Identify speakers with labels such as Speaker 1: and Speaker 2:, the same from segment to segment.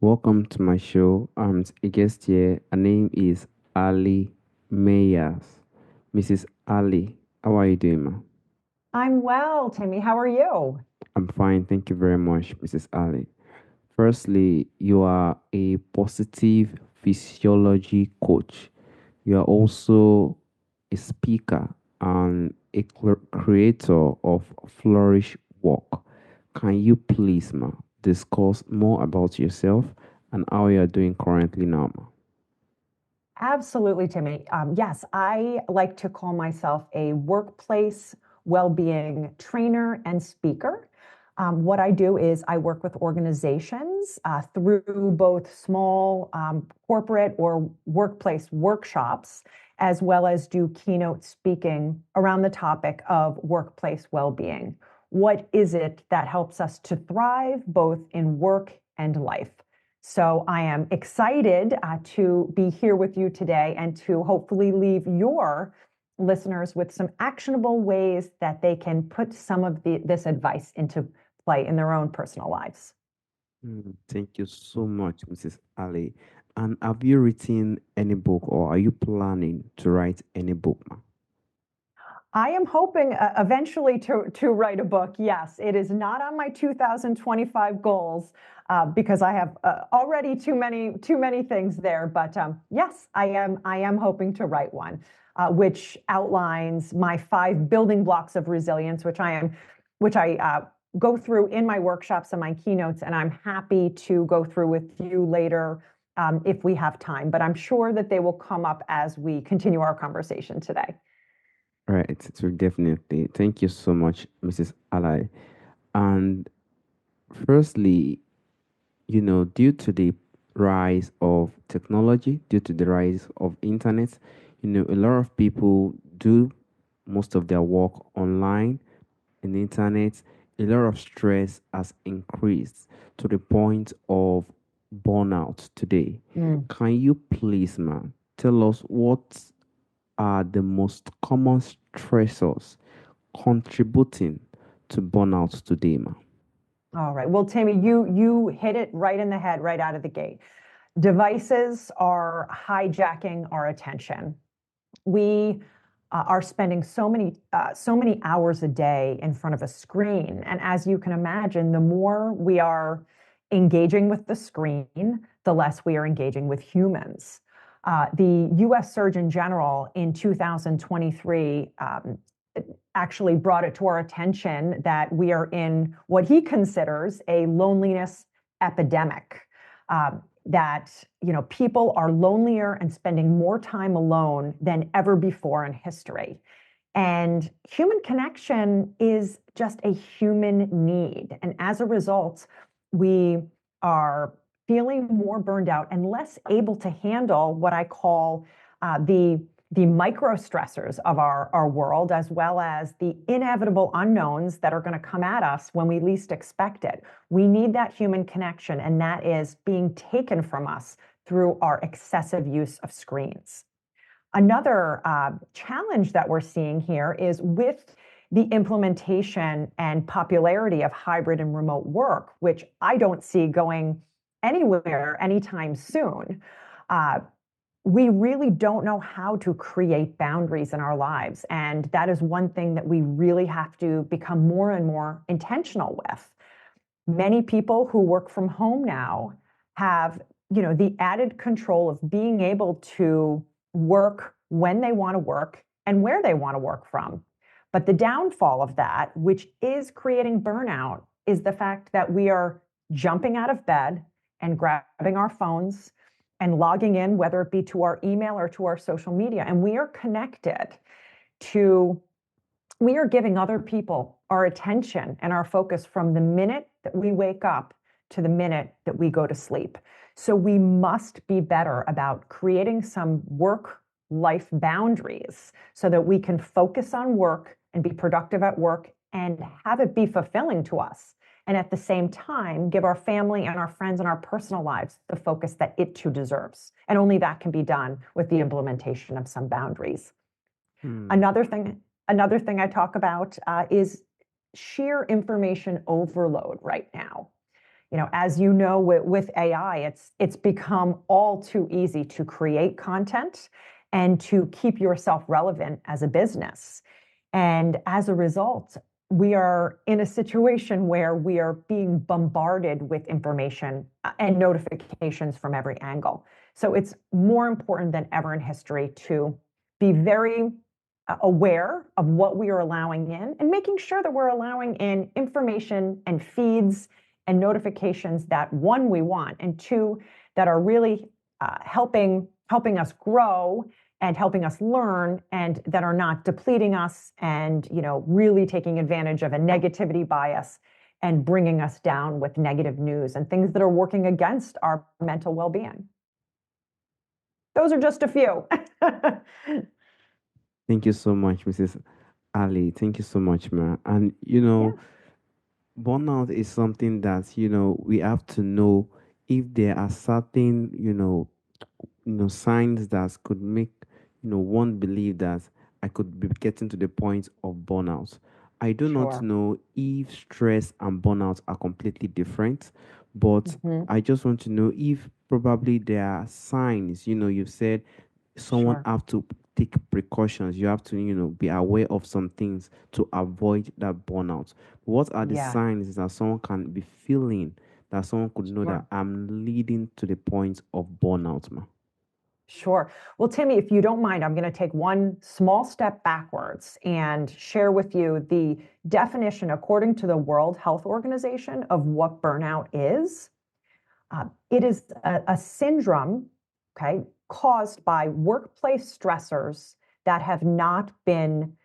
Speaker 1: Welcome to my show. I'm a guest here. Her name is Ali Meyers. Mrs. Ali, how are you doing, ma?
Speaker 2: I'm well, Timmy. How are you?
Speaker 1: I'm fine. Thank you very much, Mrs. Ali. Firstly, you are a positive physiology coach. You are also a speaker and a creator of Flourish Walk. Can you please, ma, discuss more about yourself and how you are doing currently now, ma?
Speaker 2: Absolutely, Timmy. Yes, I like to call myself a workplace well-being trainer and speaker. What I do is I work with organizations through both small corporate or workplace workshops, as well as do keynote speaking around the topic of workplace well-being. What is it that helps us to thrive both in work and life? So I am excited to be here with you today and to hopefully leave your listeners with some actionable ways that they can put some of this advice into play in their own personal lives.
Speaker 1: Thank you so much, Mrs. Ali. And have you written any book or are you planning to write any book, ma?
Speaker 2: I am hoping eventually to write a book. Yes, it is not on my 2025 goals because I have already too many things there. But yes, I am hoping to write one, which outlines my 5 building blocks of resilience, which I go through in my workshops and my keynotes, and I'm happy to go through with you later if we have time. But I'm sure that they will come up as we continue our conversation today.
Speaker 1: Right, so definitely. Thank you so much, Mrs. Ali. And firstly, due to the rise of technology, due to the rise of internet, a lot of people do most of their work online in the internet. A lot of stress has increased to the point of burnout today.
Speaker 2: Mm.
Speaker 1: Can you please, man, tell us what are the most common stressors contributing to burnout today, man?
Speaker 2: All right. Well, Tammy, you hit it right in the head right out of the gate. Devices are hijacking our attention. We are spending so many hours a day in front of a screen, and as you can imagine, the more we are engaging with the screen, the less we are engaging with humans. The U.S. Surgeon General in 2023 actually brought it to our attention that we are in what he considers a loneliness epidemic. That people are lonelier and spending more time alone than ever before in history. And human connection is just a human need. And as a result, we are feeling more burned out and less able to handle what I call the micro stressors of our world, as well as the inevitable unknowns that are going to come at us when we least expect it. We need that human connection, and that is being taken from us through our excessive use of screens. Another challenge that we're seeing here is with the implementation and popularity of hybrid and remote work, which I don't see going anywhere anytime soon. Uh, we really don't know how to create boundaries in our lives. And that is one thing that we really have to become more and more intentional with. Many people who work from home now have, the added control of being able to work when they want to work and where they want to work from. But the downfall of that, which is creating burnout, is the fact that we are jumping out of bed and grabbing our phones and logging in, whether it be to our email or to our social media. And we are connected to we are giving other people our attention and our focus from the minute that we wake up to the minute that we go to sleep. So we must be better about creating some work life boundaries so that we can focus on work and be productive at work and have it be fulfilling to us. And at the same time, give our family and our friends and our personal lives the focus that it too deserves. And only that can be done with the implementation of some boundaries.
Speaker 1: Hmm.
Speaker 2: Another thing, another thing I talk about is sheer information overload right now. as you know, with AI, it's become all too easy to create content and to keep yourself relevant as a business. And as a result, we are in a situation where we are being bombarded with information and notifications from every angle. So it's more important than ever in history to be very aware of what we are allowing in and making sure that we're allowing in information and feeds and notifications that, one, we want, and two, that are really helping us grow and helping us learn, and that are not depleting us and really taking advantage of a negativity bias and bringing us down with negative news and things that are working against our mental well-being. Those are just a few.
Speaker 1: Thank you so much, Mrs. Ali. Thank you so much, ma. And
Speaker 2: Yeah,
Speaker 1: burnout is something that we have to know if there are certain signs that could make one believe that I could be getting to the point of burnout. I do not
Speaker 2: sure.
Speaker 1: know if stress and burnout are completely different, but
Speaker 2: Hmm.
Speaker 1: I just want to know if probably there are signs. You've said someone
Speaker 2: Sure.
Speaker 1: have to take precautions. You have to be aware of some things to avoid that burnout. What are the
Speaker 2: Yeah,
Speaker 1: signs that someone can be feeling that someone could know that
Speaker 2: sure.
Speaker 1: I'm leading to the point of burnout, ma?
Speaker 2: Sure. Well, Timmy, if you don't mind, I'm going to take one small step backwards and share with you the definition, according to the World Health Organization, of what burnout is. It is a syndrome, okay, caused by workplace stressors that have not been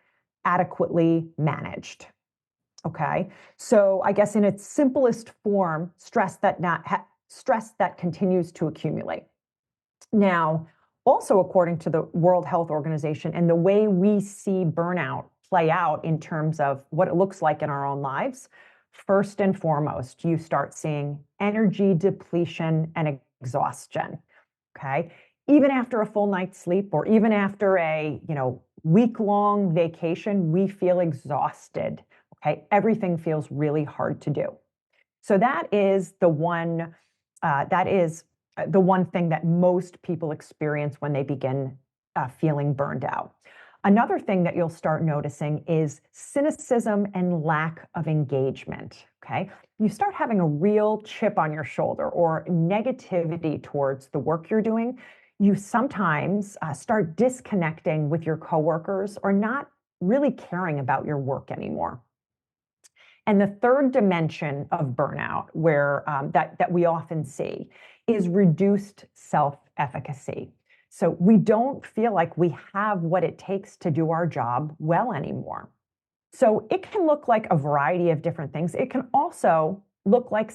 Speaker 2: adequately managed. Okay, so I guess in its simplest form, stress that continues to accumulate. Now, also according to the World Health Organization, and the way we see burnout play out in terms of what it looks like in our own lives, first and foremost, you start seeing energy depletion and exhaustion. Okay. Even after a full night's sleep or even after a, week-long vacation, we feel exhausted. Okay. Everything feels really hard to do. So that is the one thing that most people experience when they begin feeling burned out. Another thing that you'll start noticing is cynicism and lack of engagement. Okay. You start having a real chip on your shoulder or negativity towards the work you're doing. You sometimes start disconnecting with your coworkers or not really caring about your work anymore. And the third dimension of burnout, where that we often see, is reduced self-efficacy. So we don't feel like we have what it takes to do our job well anymore. So it can look like a variety of different things. It can also look like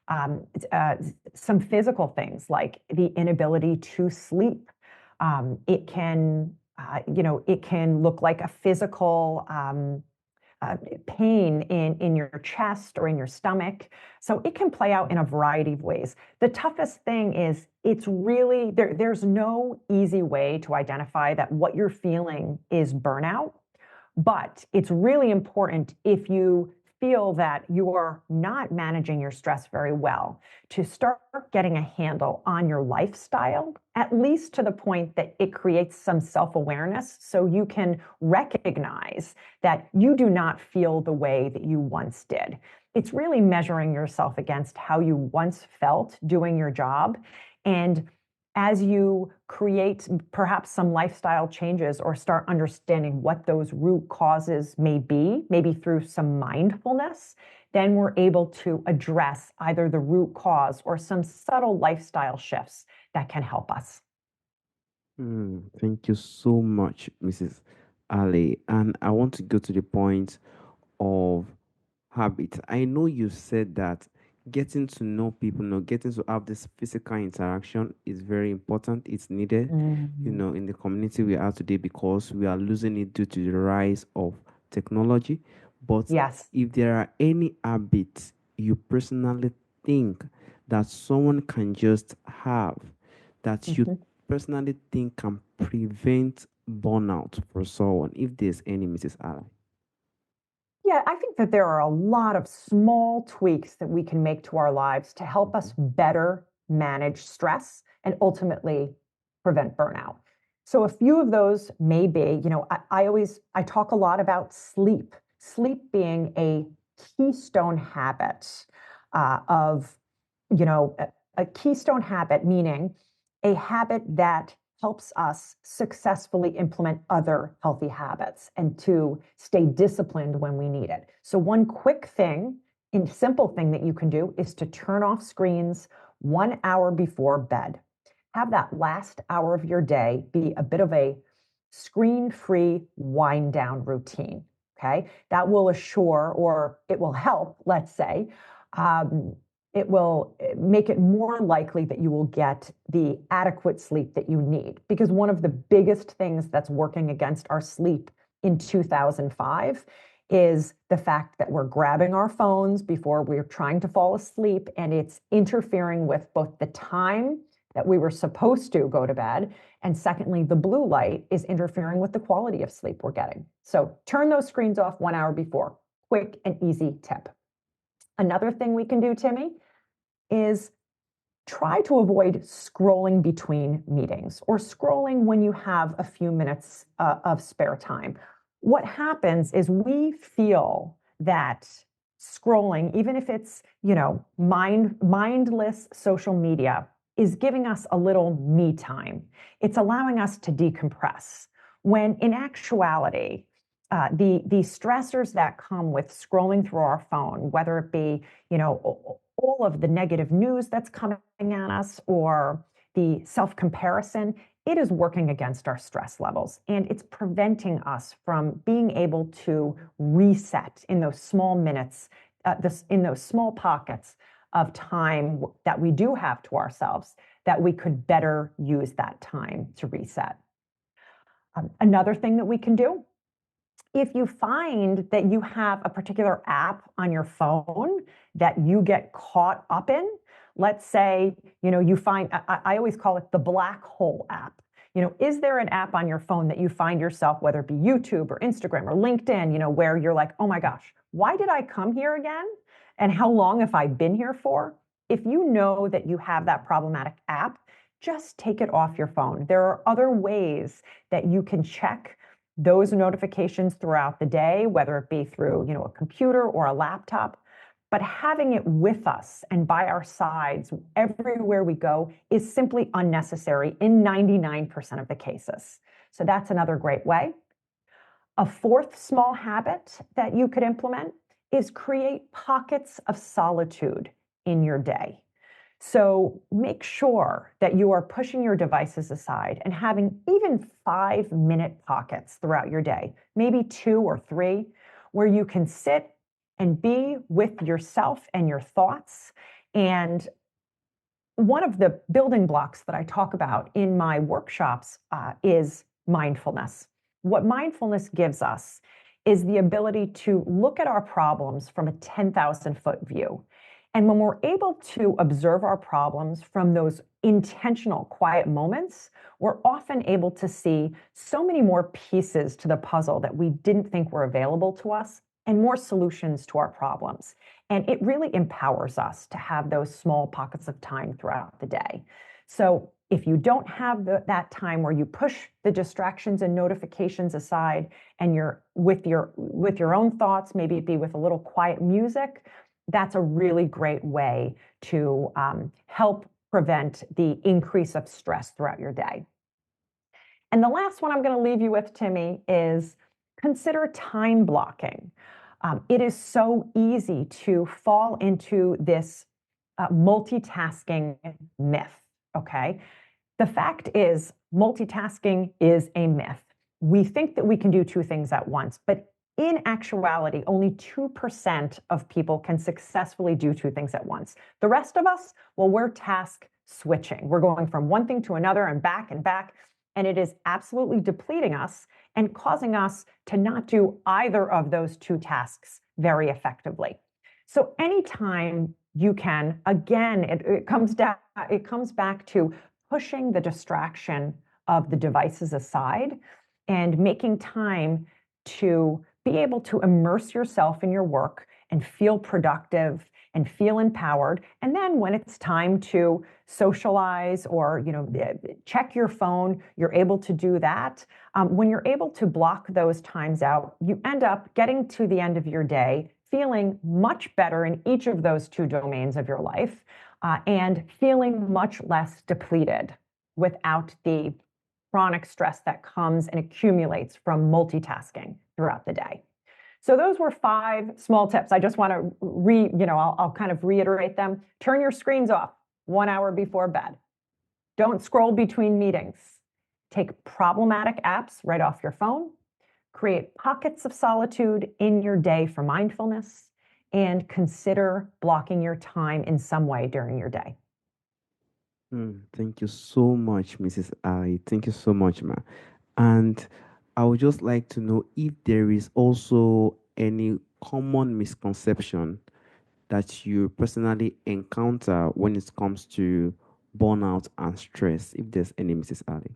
Speaker 2: um, uh, some physical things, like the inability to sleep. It can look like a physical pain in your chest or in your stomach. So it can play out in a variety of ways. The toughest thing is it's really there's no easy way to identify that what you're feeling is burnout, but it's really important, if you feel that you are not managing your stress very well, to start getting a handle on your lifestyle, at least to the point that it creates some self-awareness so you can recognize that you do not feel the way that you once did. It's really measuring yourself against how you once felt doing your job. And as you create perhaps some lifestyle changes or start understanding what those root causes may be, maybe through some mindfulness, then we're able to address either the root cause or some subtle lifestyle shifts that can help us.
Speaker 1: Thank you so much, Mrs. Ali. And I want to go to the point of habit. I know you said that getting to know people, getting to have this physical interaction is very important. It's needed,
Speaker 2: Mhm.
Speaker 1: in the community we are today because we are losing it due to the rise of technology. But
Speaker 2: Yes.
Speaker 1: if there are any habits you personally think that someone can just have, that you
Speaker 2: Mhm.
Speaker 1: personally think can prevent burnout for someone, if there's any, Mrs. Ali.
Speaker 2: Yeah, I think that there are a lot of small tweaks that we can make to our lives to help us better manage stress and ultimately prevent burnout. So a few of those may be, I talk a lot about sleep, sleep being a keystone habit of, a keystone habit, meaning a habit that helps us successfully implement other healthy habits and to stay disciplined when we need it. So one quick thing, and simple thing that you can do is to turn off screens 1 hour before bed. Have that last hour of your day be a bit of a screen-free wind down routine. Okay. That will assure, or it will help, let's say, um, it will make it more likely that you will get the adequate sleep that you need. Because one of the biggest things that's working against our sleep in 2005 is the fact that we're grabbing our phones before we're trying to fall asleep, and it's interfering with both the time that we were supposed to go to bed, and secondly, the blue light is interfering with the quality of sleep we're getting. So turn those screens off 1 hour before. Quick and easy tip. Another thing we can do, Timmy, is try to avoid scrolling between meetings or scrolling when you have a few minutes of spare time. What happens is we feel that scrolling, even if it's, mindless social media, is giving us a little me time. It's allowing us to decompress. When in actuality, the stressors that come with scrolling through our phone, whether it be, all of the negative news that's coming at us or the self-comparison, it is working against our stress levels, and it's preventing us from being able to reset in those small minutes, in those small pockets of time that we do have to ourselves, that we could better use that time to reset. Another thing that we can do, if you find that you have a particular app on your phone that you get caught up in, let's say, you find, I always call it the black hole app. Is there an app on your phone that you find yourself, whether it be YouTube or Instagram or LinkedIn, where you're like, oh my gosh, why did I come here again? And how long have I been here for? If you know that you have that problematic app, just take it off your phone. There are other ways that you can check those notifications throughout the day, whether it be through, a computer or a laptop. But having it with us and by our sides everywhere we go is simply unnecessary in 99% of the cases. So that's another great way. A fourth small habit that you could implement is create pockets of solitude in your day. So make sure that you are pushing your devices aside and having even 5-minute pockets throughout your day, maybe 2 or 3, where you can sit and be with yourself and your thoughts. And one of the building blocks that I talk about in my workshops is mindfulness. What mindfulness gives us is the ability to look at our problems from a 10,000-foot view. And when we're able to observe our problems from those intentional quiet moments, we're often able to see so many more pieces to the puzzle that we didn't think were available to us, and more solutions to our problems. And it really empowers us to have those small pockets of time throughout the day. So if you don't have that time where you push the distractions and notifications aside and you're with your own thoughts, maybe it be with a little quiet music, that's a really great way to help prevent the increase of stress throughout your day. And the last one I'm going to leave you with, Timmy, is consider time blocking. It is so easy to fall into this multitasking myth, okay? The fact is, multitasking is a myth. We think that we can do 2 things at once, but in actuality, only 2% of people can successfully do 2 things at once. The rest of us, well, we're task switching. We're going from one thing to another and back, and it is absolutely depleting us and causing us to not do either of those 2 tasks very effectively. So anytime you can, again, it comes back to pushing the distraction of the devices aside and making time to be able to immerse yourself in your work and feel productive and feel empowered. And then when it's time to socialize or check your phone, you're able to do that. When you're able to block those times out, you end up getting to the end of your day feeling much better in each of those two domains of your life, and feeling much less depleted without the chronic stress that comes and accumulates from multitasking throughout the day. So those were 5 small tips. I just want to I'll kind of reiterate them. Turn your screens off 1 hour before bed. Don't scroll between meetings. Take problematic apps right off your phone. Create pockets of solitude in your day for mindfulness, and consider blocking your time in some way during your day.
Speaker 1: Thank you so much, Mrs. Ali. Thank you so much, ma. And I would just like to know if there is also any common misconception that you personally encounter when it comes to burnout and stress, if there's any, Mrs. Ali.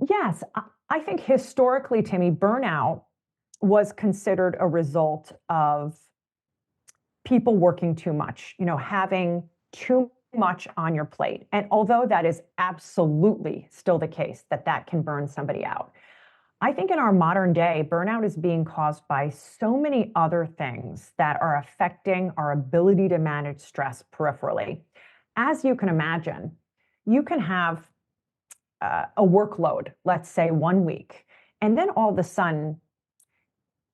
Speaker 2: Yes, I think historically, Timmy, burnout was considered a result of people working too much, having too much on your plate. And although that is absolutely still the case, that can burn somebody out, I think in our modern day, burnout is being caused by so many other things that are affecting our ability to manage stress peripherally. As you can imagine, you can have a workload, let's say 1 week, and then all of a sudden,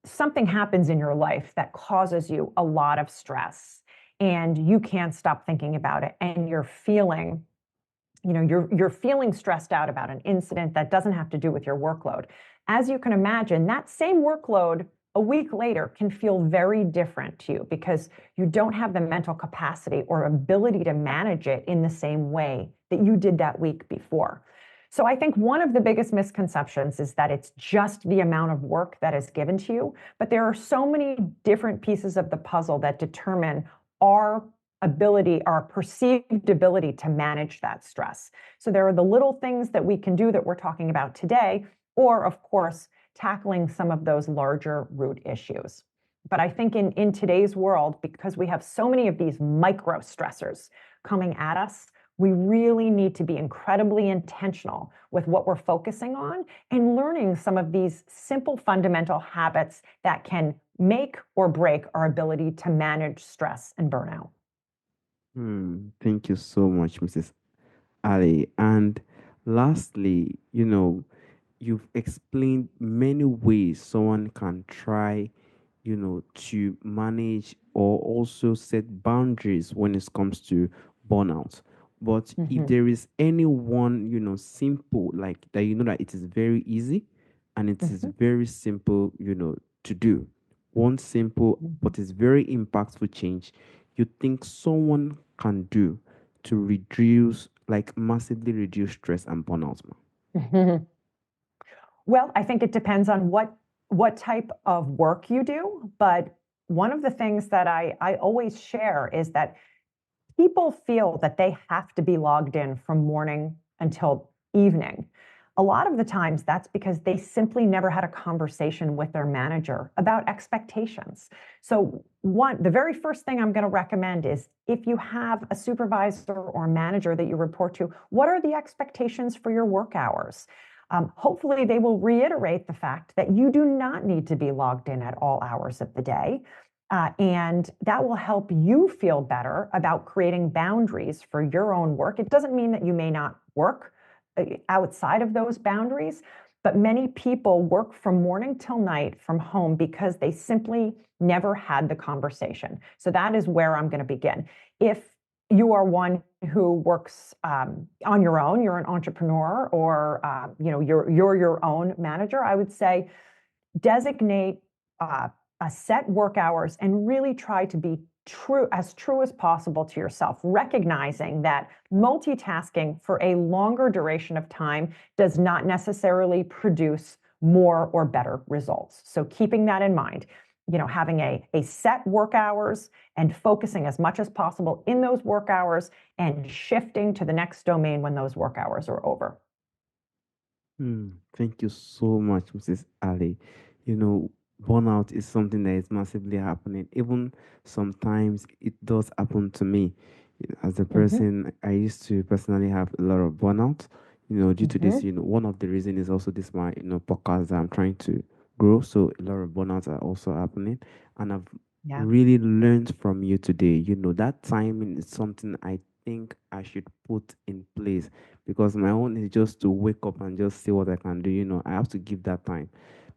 Speaker 2: something happens in your life that causes you a lot of stress and you can't stop thinking about it, and you're feeling you're feeling stressed out about an incident that doesn't have to do with your workload. As you can imagine, that same workload a week later can feel very different to you because you don't have the mental capacity or ability to manage it in the same way that you did that week before. So I think one of the biggest misconceptions is that it's just the amount of work that is given to you, but there are so many different pieces of the puzzle that determine our ability, our perceived ability to manage that stress. So there are the little things that we can do that we're talking about today, or of course, tackling some of those larger root issues. But I think in today's world, because we have so many of these micro stressors coming at us, we really need to be incredibly intentional with what we're focusing on and learning some of these simple fundamental habits that can make or break our ability to manage stress and burnout.
Speaker 1: Thank you so much, Mrs. Ali. And lastly, you've explained many ways someone can try, to manage or also set boundaries when it comes to burnout. But if
Speaker 2: Mhm.
Speaker 1: there is any one, simple, like that, that it is very easy and it is
Speaker 2: Mhm.
Speaker 1: very simple, to do. One simple,
Speaker 2: Mhm.
Speaker 1: but it's very impactful change you think someone can do to reduce, like massively reduce stress and burnout, man?
Speaker 2: Mhm. Well, I think it depends on what type of work you do, but one of the things that I always share is that people feel that they have to be logged in from morning until evening. A lot of the times that's because they simply never had a conversation with their manager about expectations. So the very first thing I'm going to recommend is if you have a supervisor or manager that you report to, what are the expectations for your work hours? Hopefully they will reiterate the fact that you do not need to be logged in at all hours of the day. And that will help you feel better about creating boundaries for your own work. It doesn't mean that you may not work outside of those boundaries, but many people work from morning till night from home because they simply never had the conversation. So that is where I'm going to begin. If you are one who works on your own, you're an entrepreneur, or you're your own manager, I would say designate a set work hours and really try to be true as possible to yourself, recognizing that multitasking for a longer duration of time does not necessarily produce more or better results. So keeping that in mind, having a set work hours and focusing as much as possible in those work hours and shifting to the next domain when those work hours are over.
Speaker 1: Thank you so much, Mrs. Ali. you know, burnout is something that is massively happening. Even sometimes it does happen to me. As a
Speaker 2: Hmm.
Speaker 1: person, I used to personally have a lot of burnout. Due to this,
Speaker 2: Hmm.
Speaker 1: one of the reason is also this my podcast that I'm trying to grow. So a lot of burnouts are also happening, and I've
Speaker 2: Yeah.
Speaker 1: really learned from you today. That timing is something I think I should put in place because my own is just to wake up and just see what I can do. I have to give that time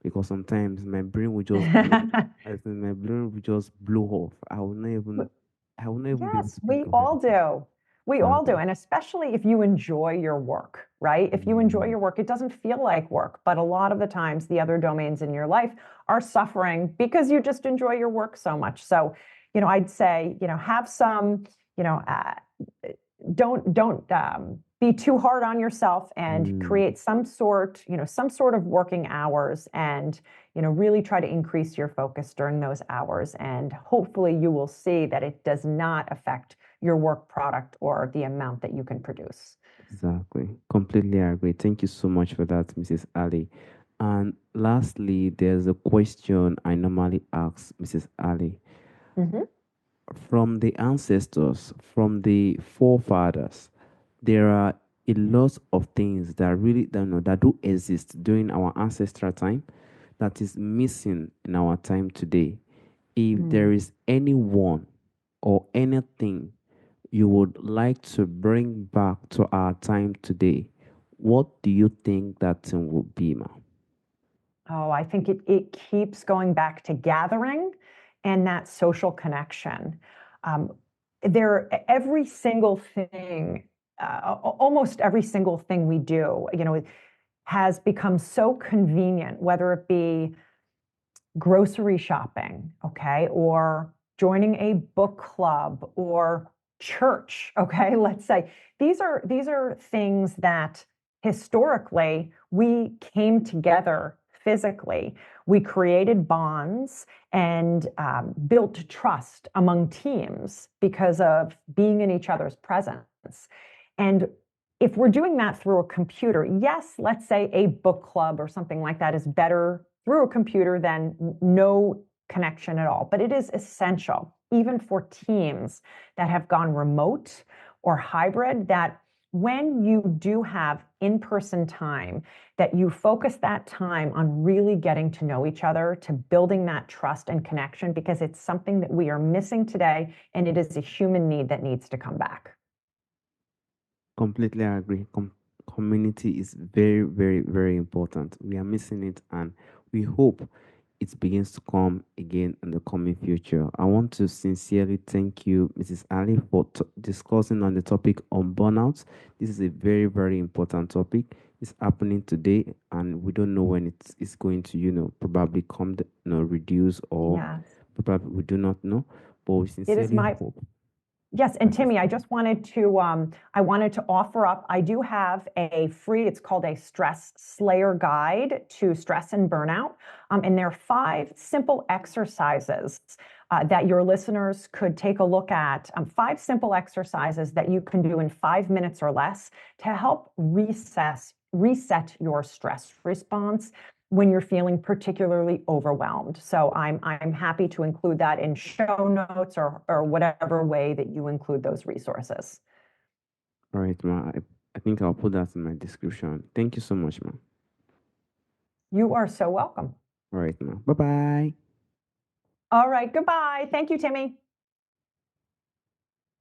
Speaker 1: because sometimes my brain will just blow. As in my brain will just blow off. I will not even be able
Speaker 2: Yes,
Speaker 1: to think
Speaker 2: we
Speaker 1: of
Speaker 2: all
Speaker 1: anything.
Speaker 2: do. We all do.
Speaker 1: Exactly.
Speaker 2: And especially if you enjoy your work, right? If you enjoy
Speaker 1: Mm,
Speaker 2: your work, it doesn't feel like work. But a lot of the times, the other domains in your life are suffering because you just enjoy your work so much. So, I'd say, have some, you know, uh, don't be too hard on yourself and
Speaker 1: mm,
Speaker 2: create some sort of working hours and really try to increase your focus during those hours, and hopefully you will see that it does not affect your work product or the amount that you can produce.
Speaker 1: exactly. Completely agree. Thank you so much for that, Mrs. Ali. And lastly, there's a question I normally ask Mrs. Ali.
Speaker 2: Mhm.
Speaker 1: From the ancestors, from the forefathers, there are a lot of things that really don't know that do exist during our ancestral time that is missing in our time today. If there
Speaker 2: Mm.
Speaker 1: is anyone or anything you would like to bring back to our time today, what do you think that thing would be, ma?
Speaker 2: Oh, I think it keeps going back to gathering and that social connection. Um, every single thing, almost every single thing we do, has become so convenient, whether it be grocery shopping, okay, or joining a book club or church, okay, let's say. These are things that historically we came together physically. We created bonds and built trust among teams because of being in each other's presence. And if we're doing that through a computer, yes, let's say a book club or something like that is better through a computer than no connection at all. But it is essential, even for teams that have gone remote or hybrid, that when you do have in-person time, that you focus that time on really getting to know each other, to building that trust and connection, because it's something that we are missing today, and it is a human need that needs to come back.
Speaker 1: Completely agree. Community is very, very, very important. We are missing it, and we hope it begins to come again in the coming future. I want to sincerely thank you, Mrs. Ali, for discussing on the topic on burnout. This is a very, very important topic. It's happening today, and we don't know when it's going to, probably come, reduce, or
Speaker 2: Yes.
Speaker 1: probably we do not know. But we
Speaker 2: It is
Speaker 1: sincerely
Speaker 2: my
Speaker 1: hope
Speaker 2: Yes, and
Speaker 1: that is
Speaker 2: Timmy, I
Speaker 1: coming.
Speaker 2: just wanted to offer up. I do have a free. It's called a Stress Slayer Guide to Stress and Burnout, and there are 5 simple exercises that your listeners could take a look at. 5 simple exercises that you can do in 5 minutes or less to help reset your stress response when you're feeling particularly overwhelmed. So I'm happy to include that in show notes or whatever way that you include those resources.
Speaker 1: All right, ma. I think I'll put that in my description. Thank you so much, ma.
Speaker 2: You are so welcome.
Speaker 1: All right, ma. Bye bye.
Speaker 2: All right, goodbye. Thank you, Timmy.